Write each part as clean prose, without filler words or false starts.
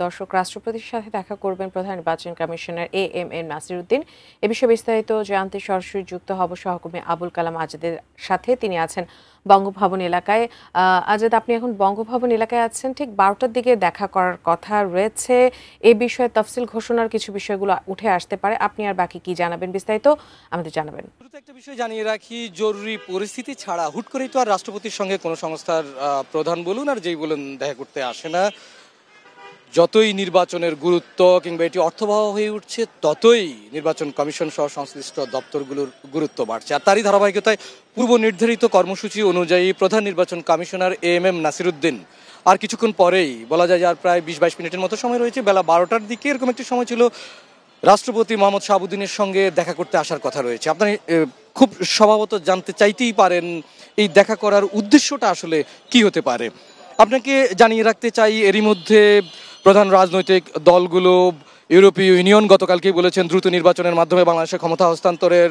দর্শক, রাষ্ট্রপতির সাথে দেখা করবেন প্রধান নির্বাচন কমিশনার এএমএম নাসিরউদ্দিন। এ বিষয়ে বিস্তারিত জানতে সরাসরি যুক্ত হব সহকর্মী আবুল কালাম আজাদের সাথে। তিনি আছেন বঙ্গভবন এলাকায়। আজাদ, আপনি এখন বঙ্গভবন এলাকায় আছেন। ঠিক 12টার দিকে দেখা করার কথা রয়েছে। এই বিষয়ে তফসিল ঘোষণার কিছু বিষয়গুলো উঠে আসতে পারে। আপনি আর বাকি কি জানাবেন, বিস্তারিত আমাদের জানাবেন। একটা বিষয় জানিয়ে রাখি, জরুরি পরিস্থিতি ছাড়া হুট করেই তো আর রাষ্ট্রপতির সঙ্গে কোনো সংস্থার প্রধান বলুন আর যেই বলুন দেখা করতে আসে না। যতই নির্বাচনের গুরুত্ব কিংবা এটি অর্থবহ হয়ে উঠছে, ততই নির্বাচন কমিশন সহ সংশ্লিষ্ট দপ্তরগুলোর গুরুত্ব বাড়ছে। আর তারই ধারাবাহিকতায় পূর্ব নির্ধারিত কর্মসূচি অনুযায়ী প্রধান নির্বাচন কমিশনার এএমএম নাসিরউদ্দিন আর কিছুক্ষণ পরেই, বলা যায় আর প্রায় 20-22 মিনিটের মতো সময় রয়েছে, বেলা 12টার দিকে এরকম একটি সময় ছিল, রাষ্ট্রপতি মোহাম্মদ শাহাবুদ্দিনের সঙ্গে দেখা করতে আসার কথা রয়েছে। আপনি খুব স্বভাবত জানতে চাইতেই পারেন এই দেখা করার উদ্দেশ্যটা আসলে কি হতে পারে। আপনাকে জানিয়ে রাখতে চাই, এরই মধ্যে প্রধান রাজনৈতিক দলগুলো, ইউরোপীয় ইউনিয়ন গতকালকেই বলেছেন দ্রুত নির্বাচনের মাধ্যমে বাংলাদেশের ক্ষমতা হস্তান্তরের।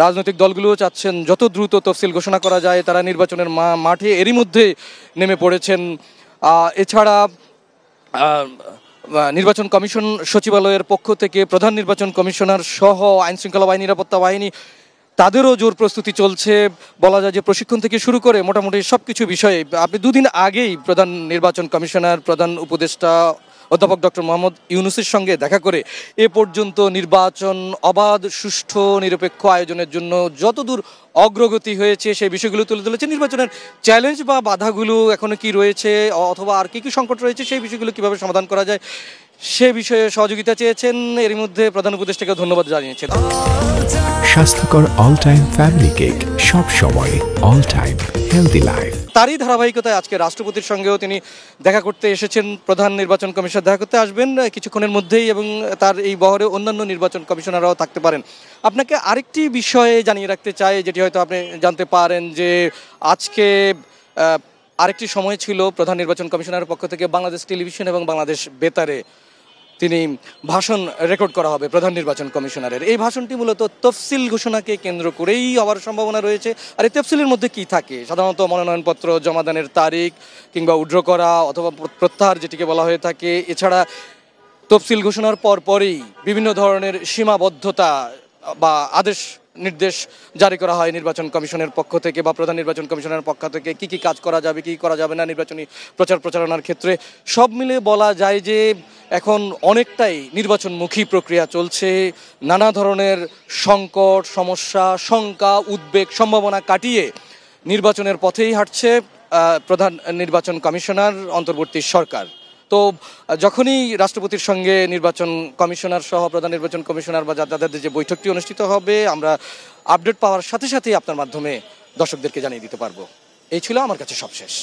রাজনৈতিক দলগুলোও চাচ্ছেন যত দ্রুত তফসিল ঘোষণা করা যায়। তারা নির্বাচনের মাঠে এরই মধ্যে নেমে পড়েছেন। এছাড়া নির্বাচন কমিশন সচিবালয়ের পক্ষ থেকে প্রধান নির্বাচন কমিশনার সহ আইন শৃঙ্খলা বাহিনী, নিরাপত্তা বাহিনী, তাদেরও জোর প্রস্তুতি চলছে। বলা যায় যে প্রশিক্ষণ থেকে শুরু করে মোটামুটি সবকিছু বিষয়ে আপনি দুদিন আগেই প্রধান নির্বাচন কমিশনার, প্রধান উপদেষ্টা অধ্যাপক ডক্টর মোহাম্মদ ইউনূসের সঙ্গে দেখা করে এ পর্যন্ত নির্বাচন অবাধ, সুষ্ঠু, নিরপেক্ষ আয়োজনের জন্য যতদূর অগ্রগতি হয়েছে সেই বিষয়গুলো তুলে ধরেছে। নির্বাচনের চ্যালেঞ্জ বা বাধাগুলো এখনো কি রয়েছে অথবা আর কি কি সংকট রয়েছে সেই বিষয়গুলো কিভাবে সমাধান করা যায় সে বিষয়ে সহযোগিতা চেয়েছেন। এর মধ্যে প্রধান উপদেষ্টাকে ধন্যবাদ জানিয়েছেন। স্বাস্থ্যকর অল টাইম ফ্যামিলি কেক, সব সময় অল টাইম হেলদি লাইফ। তারই ধারাবাহিকতায় আজকে রাষ্ট্রপতির সঙ্গেও তিনি দেখা করতে এসেছেন। প্রধান নির্বাচন কমিশনার দেখা করতে আসবেন কিছুক্ষণের মধ্যেই এবং তার এই বহরে অন্যান্য নির্বাচন কমিশনাররাও থাকতে পারেন। আপনাকে আরেকটি বিষয়ে জানিয়ে রাখতে চাই, যেটি হয়তো আপনি জানতে পারেন, যে আজকে আরেকটি সময় ছিল প্রধান নির্বাচন কমিশনারের পক্ষ থেকে বাংলাদেশ টেলিভিশন এবং বাংলাদেশ বেতারে তিনি ভাষণ রেকর্ড করা হবে প্রধান নির্বাচন কমিশনারের। এই ভাষণটি মূলত তফসিল ঘোষণাকে কেন্দ্র করেই হওয়ার সম্ভাবনা রয়েছে। আর এই তফসিলের মধ্যে কি থাকে, সাধারণত মনোনয়নপত্র জমাদানের তারিখ কিংবা উইথড্র করা অথবা প্রত্যাহার যেটিকে বলা হয়ে থাকে। এছাড়া তফসিল ঘোষণার পরই বিভিন্ন ধরনের সীমাবদ্ধতা বা আদেশ নির্দেশ জারি করা হয় নির্বাচন কমিশনের পক্ষ থেকে বা প্রধান নির্বাচন কমিশনের পক্ষ থেকে, কি কি কাজ করা যাবে, কি করা যাবে না নির্বাচনী প্রচারণার ক্ষেত্রে। সব মিলে বলা যায় যে এখন অনেকটাই নির্বাচনমুখী প্রক্রিয়া চলছে। নানা ধরনের সংকট, সমস্যা, শঙ্কা, উদ্বেগ, সম্ভাবনা কাটিয়ে নির্বাচনের পথেই হাঁটছে প্রধান নির্বাচন কমিশনার, অন্তর্বর্তী সরকার। তো যখনই রাষ্ট্রপতির সঙ্গে নির্বাচন কমিশনার সহ প্রধান নির্বাচন কমিশনার বা তাদের যে বৈঠকটি অনুষ্ঠিত হবে, আমরা আপডেট পাওয়ার সাথে সাথেই আপনার মাধ্যমে দর্শকদেরকে জানিয়ে দিতে পারবো। এই ছিল আমার কাছে সবশেষ।